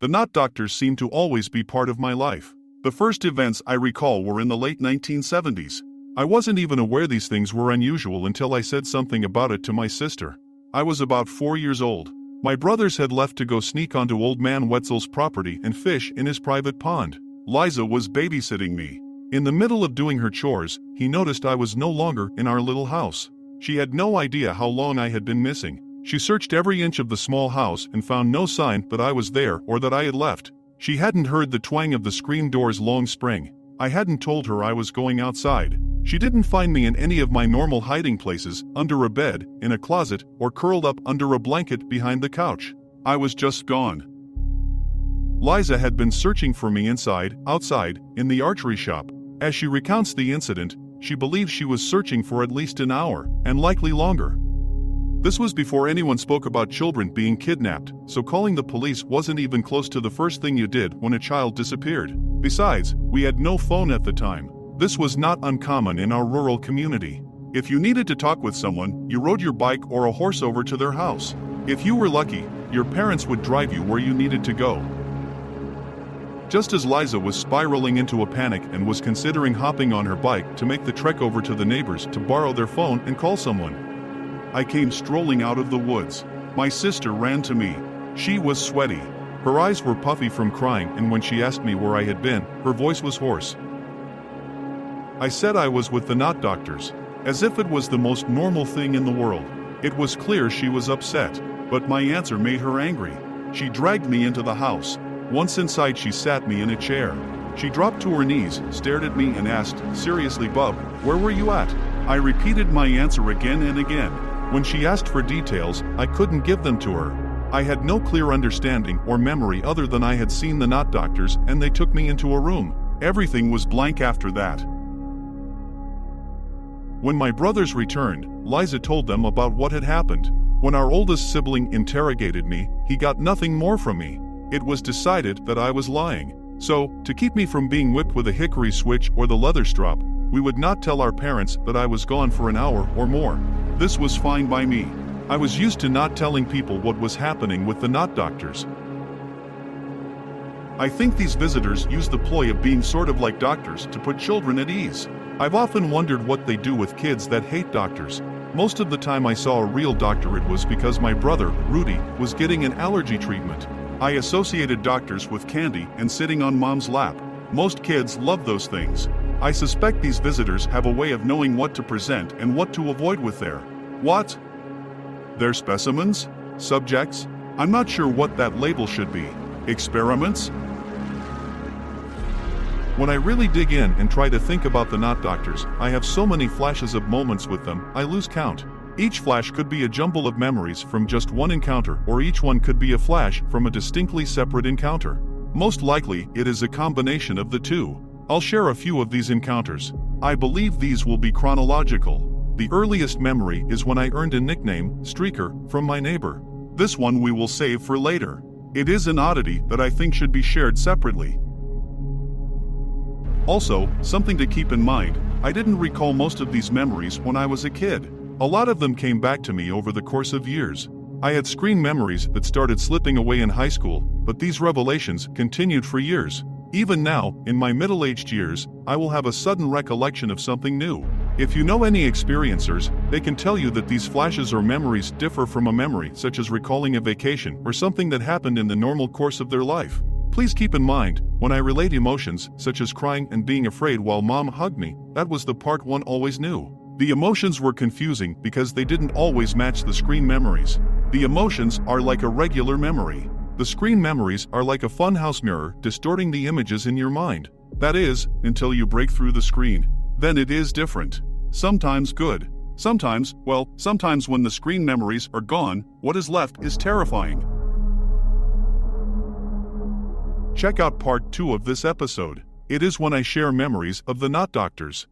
The not doctors seem to always be part of my life. The first events I recall were in the late 1970s. I wasn't even aware these things were unusual until I said something about it to my sister. I was about 4 years old. My brothers had left to go sneak onto old man Wetzel's property and fish in his private pond. Liza was babysitting me. In the middle of doing her chores, he noticed I was no longer in our little house. She had no idea how long I had been missing. She searched every inch of the small house and found no sign that I was there or that I had left. She hadn't heard the twang of the screen door's long spring. I hadn't told her I was going outside. She didn't find me in any of my normal hiding places, under a bed, in a closet, or curled up under a blanket behind the couch. I was just gone. Liza had been searching for me inside, outside, in the archery shop. As she recounts the incident, she believes she was searching for at least an hour, and likely longer. This was before anyone spoke about children being kidnapped, so calling the police wasn't even close to the first thing you did when a child disappeared. Besides, we had no phone at the time. This was not uncommon in our rural community. If you needed to talk with someone, you rode your bike or a horse over to their house. If you were lucky, your parents would drive you where you needed to go. Just as Liza was spiraling into a panic and was considering hopping on her bike to make the trek over to the neighbors to borrow their phone and call someone, I came strolling out of the woods. My sister ran to me. She was sweaty. Her eyes were puffy from crying, and when she asked me where I had been, her voice was hoarse. I said I was with the not doctors, as if it was the most normal thing in the world. It was clear she was upset, but my answer made her angry. She dragged me into the house. Once inside, she sat me in a chair. She dropped to her knees, stared at me and asked, "Seriously, bub, where were you at?" I repeated my answer again and again. When she asked for details, I couldn't give them to her. I had no clear understanding or memory other than I had seen the not doctors and they took me into a room. Everything was blank after that. When my brothers returned, Liza told them about what had happened. When our oldest sibling interrogated me, he got nothing more from me. It was decided that I was lying. So, to keep me from being whipped with a hickory switch or the leather strop, we would not tell our parents that I was gone for an hour or more. This was fine by me. I was used to not telling people what was happening with the not doctors. I think these visitors use the ploy of being sort of like doctors to put children at ease. I've often wondered what they do with kids that hate doctors. Most of the time I saw a real doctor, it was because my brother, Rudy, was getting an allergy treatment. I associated doctors with candy and sitting on mom's lap. Most kids love those things. I suspect these visitors have a way of knowing what to present and what to avoid with their specimens? Subjects? I'm not sure what that label should be. Experiments? When I really dig in and try to think about the not doctors, I have so many flashes of moments with them, I lose count. Each flash could be a jumble of memories from just one encounter, or each one could be a flash from a distinctly separate encounter. Most likely, it is a combination of the two. I'll share a few of these encounters. I believe these will be chronological. The earliest memory is when I earned a nickname, Streaker, from my neighbor. This one we will save for later. It is an oddity that I think should be shared separately. Also, something to keep in mind, I didn't recall most of these memories when I was a kid. A lot of them came back to me over the course of years. I had screen memories that started slipping away in high school, but these revelations continued for years. Even now, in my middle-aged years, I will have a sudden recollection of something new. If you know any experiencers, they can tell you that these flashes or memories differ from a memory, such as recalling a vacation or something that happened in the normal course of their life. Please keep in mind, when I relate emotions, such as crying and being afraid while mom hugged me, that was the part one always knew. The emotions were confusing because they didn't always match the screen memories. The emotions are like a regular memory. The screen memories are like a funhouse mirror distorting the images in your mind. That is, until you break through the screen. Then it is different. Sometimes good. Sometimes when the screen memories are gone, what is left is terrifying. Check out part 2 of this episode. It is when I share memories of the not doctors.